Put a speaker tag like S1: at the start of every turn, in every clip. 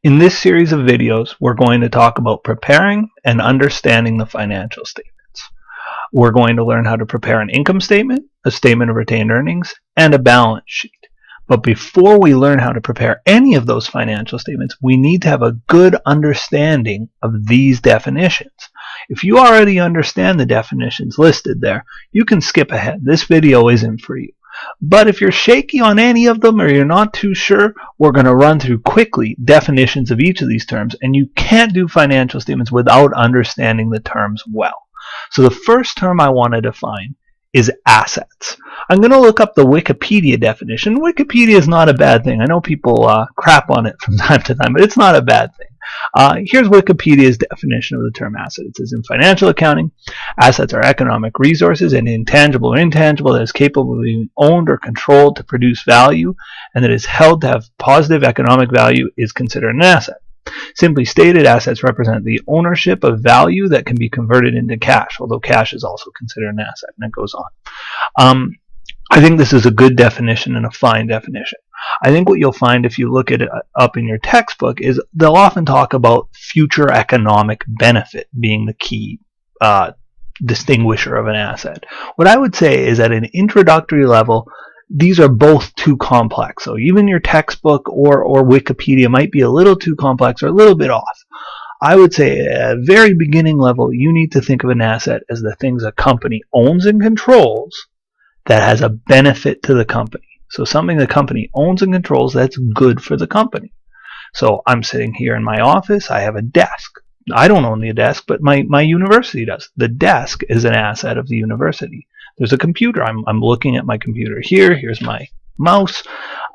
S1: In this series of videos, we're going to talk about preparing and understanding the financial statements. We're going to learn how to prepare an income statement, a statement of retained earnings, and a balance sheet. But before we learn how to prepare any of those financial statements, we need to have a good understanding of these definitions. If you already understand the definitions listed there, you can skip ahead. This video isn't for you. But if you're shaky on any of them or you're not too sure, we're going to run through quickly definitions of each of these terms, and you can't do financial statements without understanding the terms well. So the first term I want to define is assets. I'm going to look up the Wikipedia definition. Wikipedia is not a bad thing. I know people crap on it from time to time, but it's not a bad thing. Here's Wikipedia's definition of the term asset. It says, in financial accounting, assets are economic resources and intangible or intangible that is capable of being owned or controlled to produce value and that is held to have positive economic value is considered an asset. Simply stated, assets represent the ownership of value that can be converted into cash, although cash is also considered an asset, and it goes on. I think this is a good definition and a fine definition. I think what you'll find if you look at it up in your textbook is they'll often talk about future economic benefit being the key distinguisher of an asset. What I would say is at an introductory level, these are both too complex. So even your textbook or Wikipedia might be a little too complex or a little bit off. I would say at a very beginning level, you need to think of an asset as the things a company owns and controls that has a benefit to the company. So something the company owns and controls that's good for the company. So I'm sitting here in my office. I have a desk. I don't own the desk, but my university does. The desk is an asset of the university. There's a computer. I'm looking at my computer here. Here's my mouse.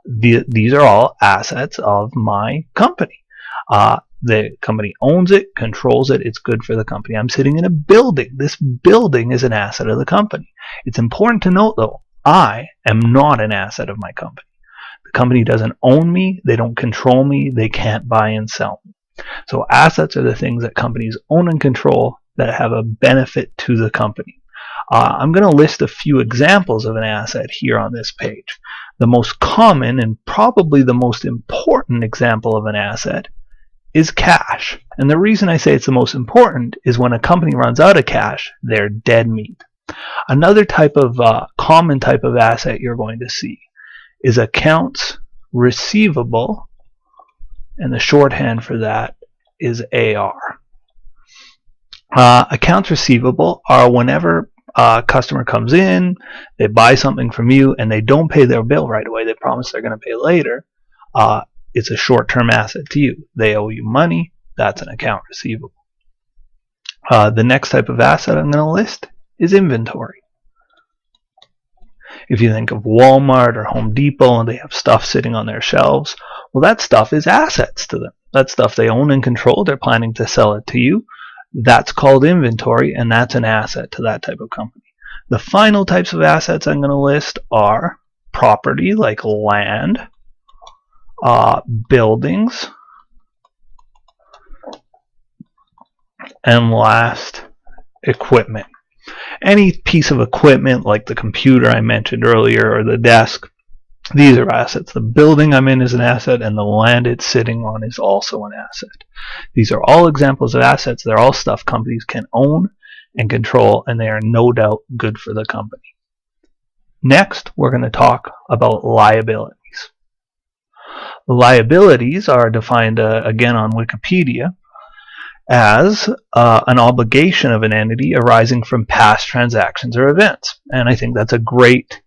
S1: These are all assets of my company. The company owns it, controls it. It's good for the company. I'm sitting in a building. This building is an asset of the company. It's important to note, though, I am not an asset of my company. The company doesn't own me. They don't control me. They can't buy and sell me. So assets are the things that companies own and control that have a benefit to the company. I'm going to list a few examples of an asset here on this page. The most common and probably the most important example of an asset is cash. And the reason I say it's the most important is when a company runs out of cash, they're dead meat. Another type of common type of asset you're going to see is accounts receivable, and the shorthand for that is AR. Accounts receivable are whenever a customer comes in, they buy something from you, and they don't pay their bill right away. They promise they're going to pay later. It's a short-term asset to you. They owe you money. That's an account receivable. The next type of asset I'm going to list is inventory. If you think of Walmart or Home Depot and they have stuff sitting on their shelves, well, that stuff is assets to them. That stuff they own and control. They're planning to sell it to you. That's called inventory, and that's an asset to that type of company. The final types of assets I'm going to list are property like land, buildings, and last, equipment. Any piece of equipment like the computer I mentioned earlier or the desk, these are assets. The building I'm in is an asset, and the land it's sitting on is also an asset. These are all examples of assets. They're all stuff companies can own and control, and they are no doubt good for the company. Next, we're going to talk about liabilities. Liabilities are defined again on Wikipedia as an obligation of an entity arising from past transactions or events. And I think that's a great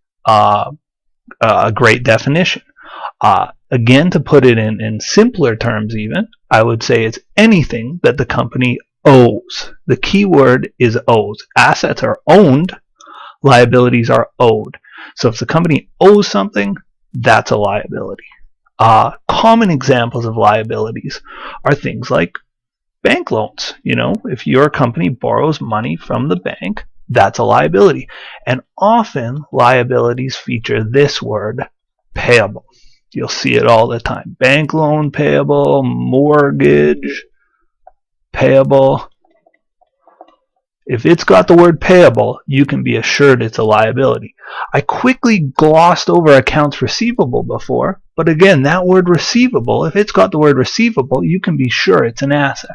S1: definition. Again, to put it in simpler terms even, I would say it's anything that the company owes. The key word is owes. Assets are owned, liabilities are owed. So if the company owes something, that's a liability. Common examples of liabilities are things like bank loans. You know, if your company borrows money from the bank, that's a liability. And often liabilities feature this word, payable. You'll see it all the time. Bank loan payable, mortgage payable. If it's got the word payable, you can be assured it's a liability. I quickly glossed over accounts receivable before, But again, that word receivable, if it's got the word receivable, you can be sure it's an asset.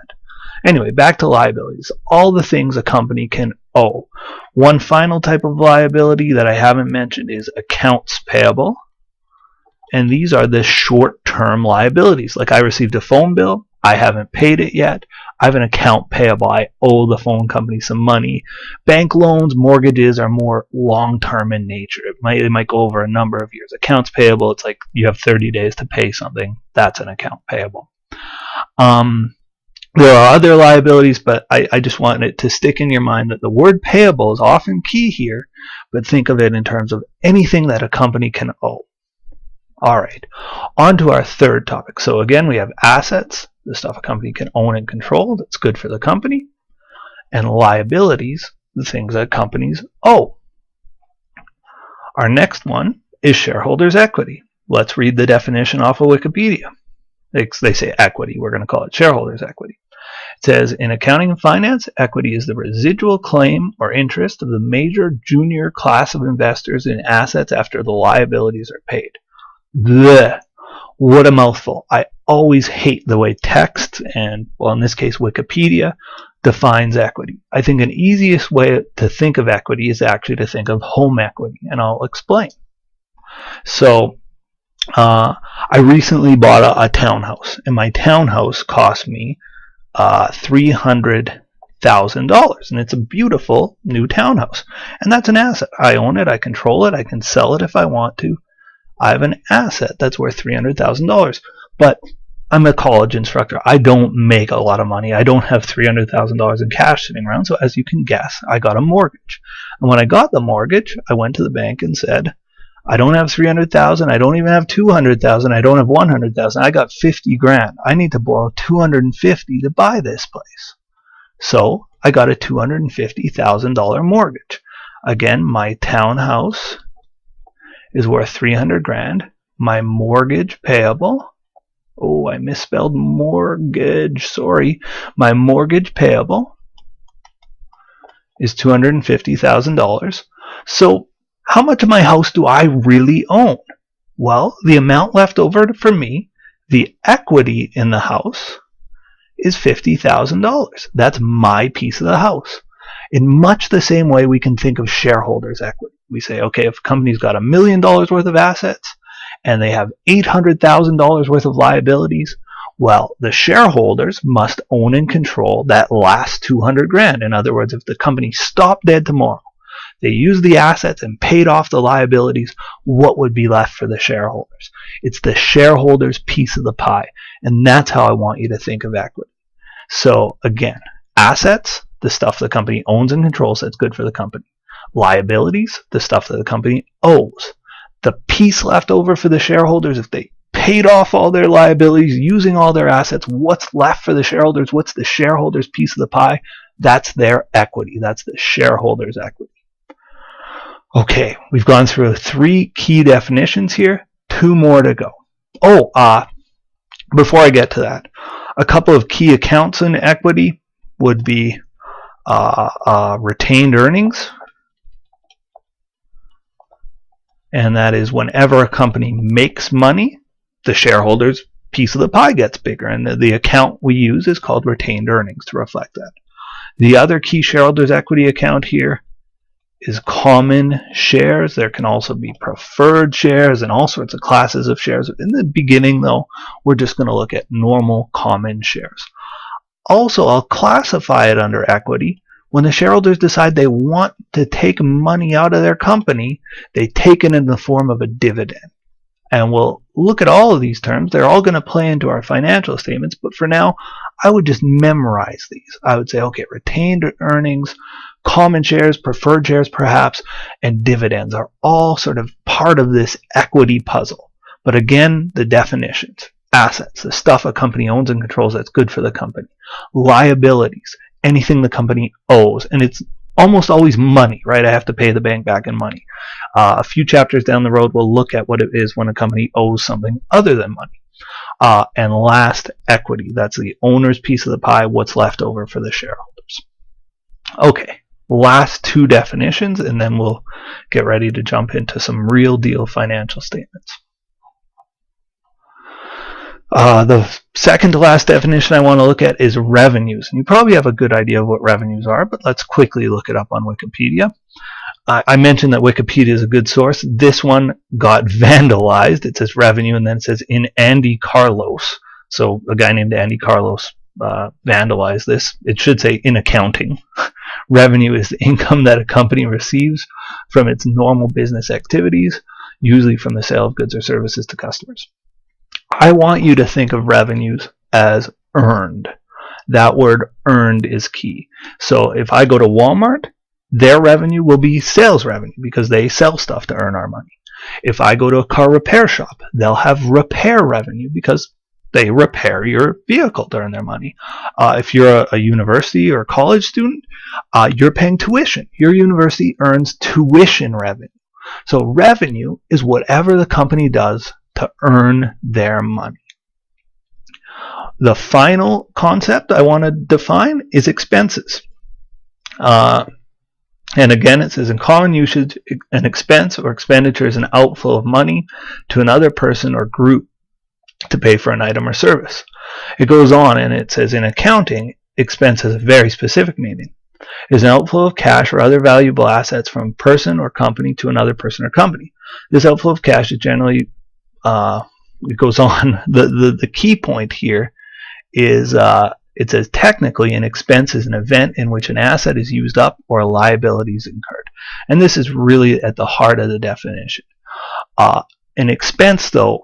S1: Anyway, back to liabilities. All the things a company can owe. One final type of liability that I haven't mentioned is accounts payable. And these are the short-term liabilities. Like I received a phone bill, I haven't paid it yet. I have an account payable. I owe the phone company some money. Bank loans, mortgages are more long-term in nature. It might go over a number of years. Accounts payable, it's like you have 30 days to pay something. That's an account payable. There are other liabilities, but I just want it to stick in your mind that the word payable is often key here, but think of it in terms of anything that a company can owe. All right, on to our third topic. So again, we have assets, the stuff a company can own and control that's good for the company, and liabilities, the things that companies owe. Our next one is shareholders' equity. Let's read the definition off of Wikipedia. They say equity, we're going to call it shareholders' equity. It says, in accounting and finance, equity is the residual claim or interest of the major junior class of investors in assets after the liabilities are paid. Blech. What a mouthful. I always hate the way text, and well, in this case Wikipedia, defines equity. I think an easiest way to think of equity is actually to think of home equity, and I'll explain. So I recently bought a townhouse, and my townhouse cost me $300,000, and it's a beautiful new townhouse, and that's an asset. I own it, I control it, I can sell it if I want to. I have an asset that's worth $300,000, but I'm a college instructor. I don't make a lot of money. I don't have $300,000 in cash sitting around, so as you can guess, I got a mortgage. And when I got the mortgage, I went to the bank and said, I don't have $300,000. I don't even have $200,000. I don't have $100,000. I got 50 grand. I need to borrow $250 to buy this place. So I got a $250,000 mortgage. Again, my townhouse is worth 300 grand. My mortgage payable, oh, I misspelled mortgage, sorry. My mortgage payable is $250,000. So how much of my house do I really own? Well, the amount left over for me, the equity in the house, is $50,000. That's my piece of the house. In much the same way we can think of shareholders' equity. We say, okay, if a company's got $1 million worth of assets and they have $800,000 worth of liabilities, well, the shareholders must own and control that last 200 grand. In other words, if the company stopped dead tomorrow, they used the assets and paid off the liabilities, what would be left for the shareholders? It's the shareholders' piece of the pie, and that's how I want you to think of equity. So again, assets, the stuff the company owns and controls that's good for the company. Liabilities, the stuff that the company owes. The piece left over for the shareholders, if they paid off all their liabilities using all their assets, what's left for the shareholders? What's the shareholders' piece of the pie? That's their equity. That's the shareholders' equity. Okay, we've gone through 3 key definitions here, 2 more to go. Before I get to that, a couple of key accounts in equity would be retained earnings, and that is whenever a company makes money, the shareholders' piece of the pie gets bigger, and the account we use is called retained earnings to reflect that. The other key shareholders' equity account here is common shares. There can also be preferred shares and all sorts of classes of shares. In the beginning, though, we're just going to look at normal common shares. Also, I'll classify it under equity. When the shareholders decide they want to take money out of their company, they take it in the form of a dividend. And we'll look at all of these terms. They're all going to play into our financial statements, but for now, I would just memorize these. I would say, okay, retained earnings, common shares, preferred shares perhaps, and dividends are all sort of part of this equity puzzle. But again, the definitions. Assets, the stuff a company owns and controls that's good for the company. Liabilities, anything the company owes, and it's almost always money, right? I have to pay the bank back in money. A few chapters down the road, we'll look at what it is when a company owes something other than money. And last, equity. That's the owner's piece of the pie, what's left over for the shareholders. Okay, last 2 definitions, and then we'll get ready to jump into some real deal financial statements. The second to last definition I want to look at is revenues. And you probably have a good idea of what revenues are, but let's quickly look it up on Wikipedia. I mentioned that Wikipedia is a good source. This one got vandalized. It says revenue, and then it says in Andy Carlos. So a guy named Andy Carlos vandalized this. It should say in accounting. Revenue is the income that a company receives from its normal business activities, usually from the sale of goods or services to customers. I want you to think of revenues as earned. That word earned is key. So if I go to Walmart, their revenue will be sales revenue because they sell stuff to earn our money. If I go to a car repair shop, they'll have repair revenue because they repair your vehicle to earn their money. If you're a university or a college student, you're paying tuition. Your university earns tuition revenue. So revenue is whatever the company does to earn their money. The final concept I want to define is expenses. And again, it says in common usage, an expense or expenditure is an outflow of money to another person or group to pay for an item or service. It goes on and it says in accounting, expense has a very specific meaning. It is an outflow of cash or other valuable assets from a person or company to another person or company. This outflow of cash is generally, it goes on, the key point here is it says technically an expense is an event in which an asset is used up or a liability is incurred. And this is really at the heart of the definition. An expense, though,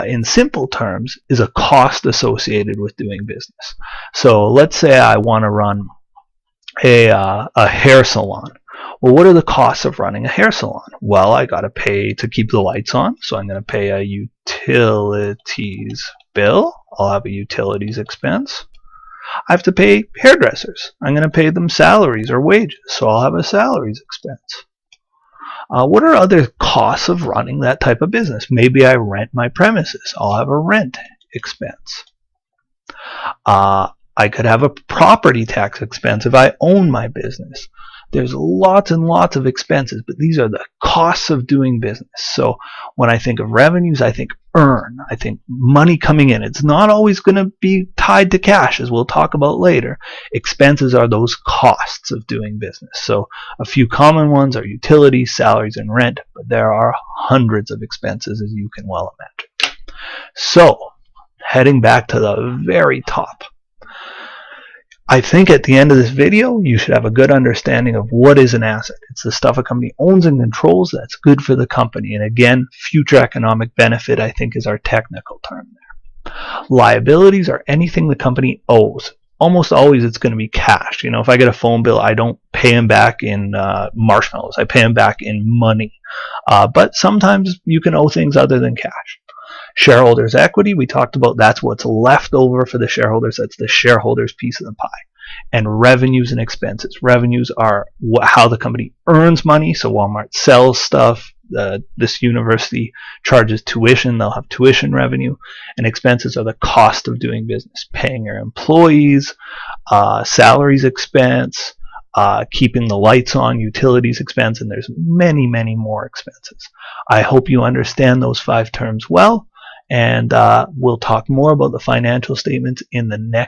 S1: in simple terms, is a cost associated with doing business. So let's say I want to run a hair salon. Well, what are the costs of running a hair salon? Well, I got to pay to keep the lights on, so I'm going to pay a utilities bill. I'll have a utilities expense. I have to pay hairdressers. I'm going to pay them salaries or wages, so I'll have a salaries expense. What are other costs of running that type of business? Maybe I rent my premises. I'll have a rent expense. I could have a property tax expense if I own my business. There's lots and lots of expenses, but these are the costs of doing business. So when I think of revenues, I think earn. I think money coming in. It's not always going to be tied to cash, as we'll talk about later. Expenses are those costs of doing business. So a few common ones are utilities, salaries, and rent, but there are hundreds of expenses, as you can well imagine. So heading back to the very top, I think at the end of this video, you should have a good understanding of what is an asset. It's the stuff a company owns and controls that's good for the company. And again, future economic benefit, I think, is our technical term there. Liabilities are anything the company owes. Almost always it's going to be cash. You know, if I get a phone bill, I don't pay them back in marshmallows. I pay them back in money. But sometimes you can owe things other than cash. Shareholders' equity, we talked about, that's what's left over for the shareholders. That's the shareholders' piece of the pie. And revenues and expenses. Revenues are how the company earns money. So Walmart sells stuff. This university charges tuition. They'll have tuition revenue. And expenses are the cost of doing business. Paying your employees, salaries expense, keeping the lights on, utilities expense, and there's many, many more expenses. I hope you understand those 5 terms well. And we'll talk more about the financial statements in the next